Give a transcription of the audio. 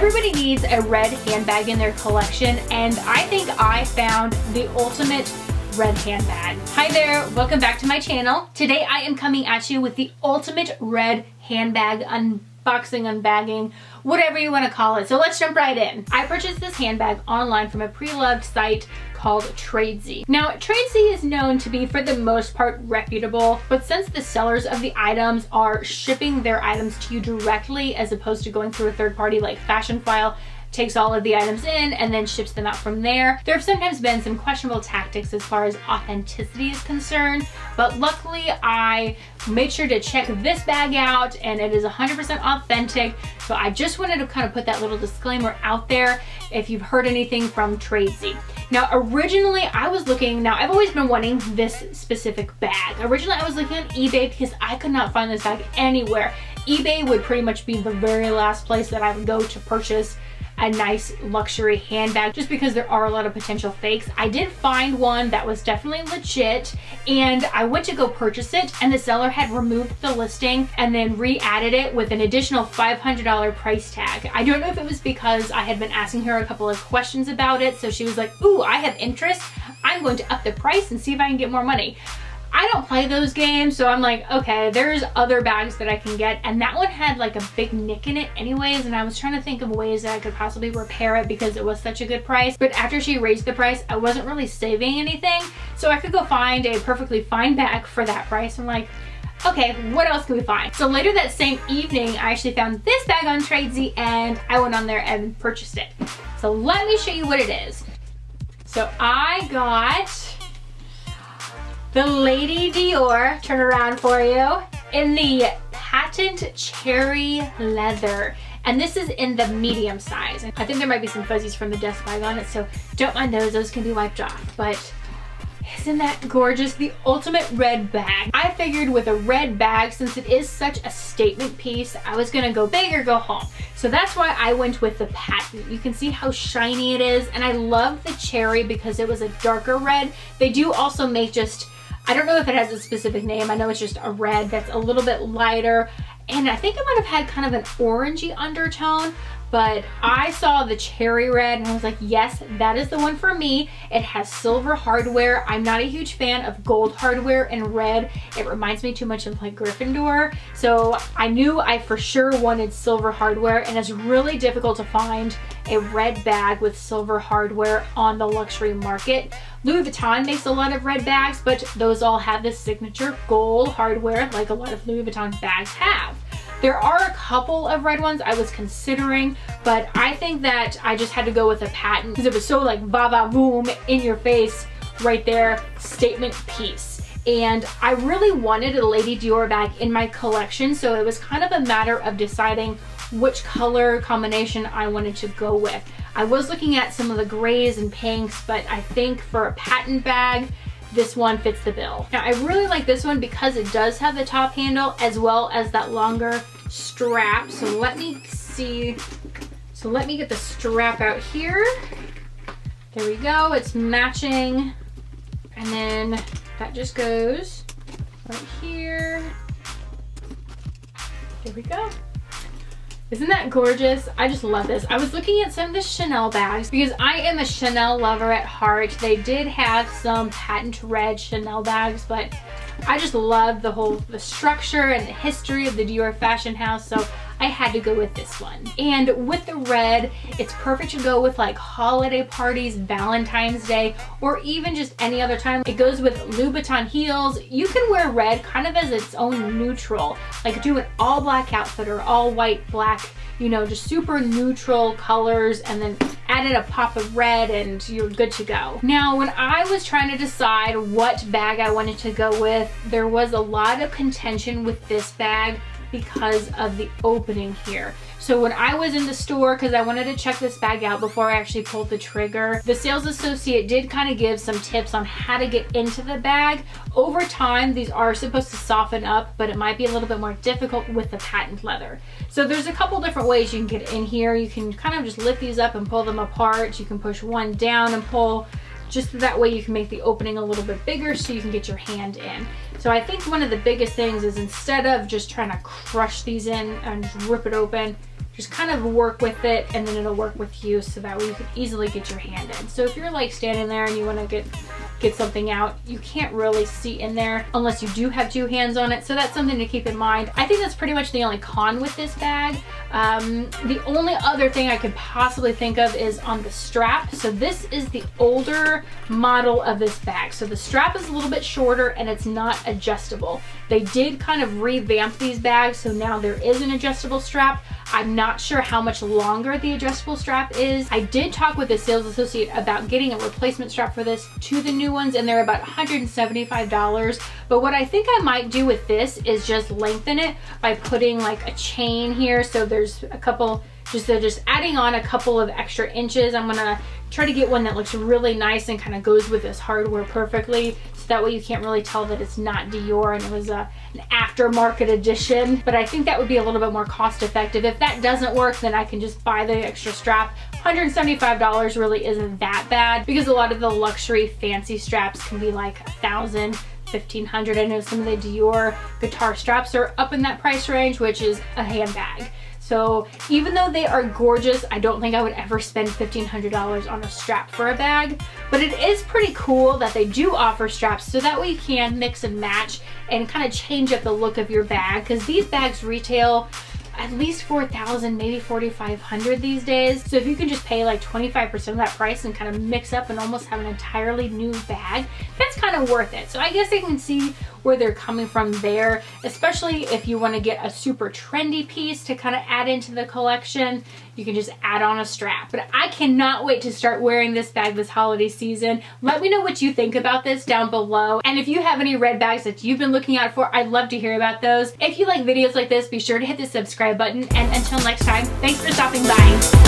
Everybody needs a red handbag in their collection, and I think I found the ultimate red handbag. Hi there, welcome back to my channel. Today I am coming at you with the ultimate red handbag unboxing, unbagging, whatever you want to call it. So let's jump right in. I purchased this handbag online from a pre-loved site called Tradesy. Now, Tradesy is known to be for the most part reputable, but since the sellers of the items are shipping their items to you directly as opposed to going through a third party like Fashionphile, takes all of the items in and then ships them out from there. There have sometimes been some questionable tactics as far as authenticity is concerned, but luckily I made sure to check this bag out and it is 100% authentic. So I just wanted to kind of put that little disclaimer out there if you've heard anything from Tradesy. Now, originally I was looking, now I've always been wanting this specific bag. Originally I was looking on eBay because I could not find this bag anywhere. eBay would pretty much be the very last place that I would go to purchase a nice luxury handbag, just because there are a lot of potential fakes. I did find one that was definitely legit, and I went to go purchase it and the seller had removed the listing and then re-added it with an additional $500 price tag. I don't know if it was because I had been asking her a couple of questions about it, so she was like, ooh, I have interest, I'm going to up the price and see if I can get more money. I don't play those games, so I'm like, okay, there's other bags that I can get, and that one had like a big nick in it anyways, and I was trying to think of ways that I could possibly repair it because it was such a good price. But after she raised the price, I wasn't really saving anything, so I could go find a perfectly fine bag for that price. I'm like, okay, what else can we find? So later that same evening, I actually found this bag on Tradesy and I went on there and purchased it. So let me show you what it is. So I got the Lady Dior, turn around for you, in the patent cherry leather. And this is in the medium size. I think there might be some fuzzies from the dust bag on it, so don't mind those can be wiped off. But isn't that gorgeous? The ultimate red bag. I figured with a red bag, since it is such a statement piece, I was gonna go big or go home. So that's why I went with the patent. You can see how shiny it is, and I love the cherry because it was a darker red. They do also make just, I don't know if it has a specific name. I know it's just a red that's a little bit lighter. And I think it might have had kind of an orangey undertone, but I saw the cherry red and I was like, yes, that is the one for me. It has silver hardware. I'm not a huge fan of gold hardware and red. It reminds me too much of like Gryffindor. So I knew I for sure wanted silver hardware, and it's really difficult to find a red bag with silver hardware on the luxury market. Louis Vuitton makes a lot of red bags, but those all have this signature gold hardware like a lot of Louis Vuitton bags have. There are a couple of red ones I was considering, but I think that I just had to go with a patent because it was so like va boom in your face right there, statement piece. And I really wanted a Lady Dior bag in my collection, so it was kind of a matter of deciding which color combination I wanted to go with. I was looking at some of the grays and pinks, but I think for a patent bag, this one fits the bill. Now I really like this one because it does have the top handle as well as that longer strap. So let me see. So let me get the strap out here. There we go, it's matching. And then that just goes right here. There we go. Isn't that gorgeous? I just love this. I was looking at some of the Chanel bags because I am a Chanel lover at heart. They did have some patent red Chanel bags, but I just love the structure and the history of the Dior fashion house, so I had to go with this one. And with the red, it's perfect to go with like holiday parties, Valentine's Day, or even just any other time. It goes with Louboutin heels. You can wear red kind of as its own neutral, like do an all black outfit or all white, black, you know, just super neutral colors, and then add in a pop of red and you're good to go. Now, when I was trying to decide what bag I wanted to go with, there was a lot of contention with this bag because of the opening here. So when I was in the store, because I wanted to check this bag out before I actually pulled the trigger, the sales associate did kind of give some tips on how to get into the bag. Over time, these are supposed to soften up, but it might be a little bit more difficult with the patent leather. So there's a couple different ways you can get in here. You can kind of just lift these up and pull them apart. You can push one down and pull. Just that way you can make the opening a little bit bigger so you can get your hand in. So I think one of the biggest things is, instead of just trying to crush these in and just rip it open, just kind of work with it, and then it'll work with you, so that way you can easily get your hand in. So if you're like standing there and you want to get something out, you can't really see in there unless you do have two hands on it. So that's something to keep in mind. I think that's pretty much the only con with this bag. The only other thing I could possibly think of is on the strap. So this is the older model of this bag. So the strap is a little bit shorter and it's not adjustable. They did kind of revamp these bags, so now there is an adjustable strap. I'm not sure how much longer the adjustable strap is. I did talk with the sales associate about getting a replacement strap for this to the new ones, and they're about $175. But what I think I might do with this is just lengthen it by putting like a chain here. So there's a couple, just adding on a couple of extra inches. I'm gonna try to get one that looks really nice and kind of goes with this hardware perfectly. So that way you can't really tell that it's not Dior and it was an aftermarket edition. But I think that would be a little bit more cost effective. If that doesn't work, then I can just buy the extra strap. $175 really isn't that bad, because a lot of the luxury fancy straps can be like $1,000, $1,500. I know some of the Dior guitar straps are up in that price range, which is a handbag. So even though they are gorgeous, I don't think I would ever spend $1,500 on a strap for a bag. But it is pretty cool that they do offer straps, so that way you can mix and match and kind of change up the look of your bag, because these bags retail at least $4,000, maybe $4,500 these days. So if you can just pay like 25% of that price and kind of mix up and almost have an entirely new bag, that's kind of worth it. So I guess I can see where they're coming from there, especially if you want to get a super trendy piece to kind of add into the collection. You can just add on a strap. But I cannot wait to start wearing this bag this holiday season. Let me know what you think about this down below. And if you have any red bags that you've been looking out for, I'd love to hear about those. If you like videos like this, be sure to hit the subscribe button. And until next time, thanks for stopping by.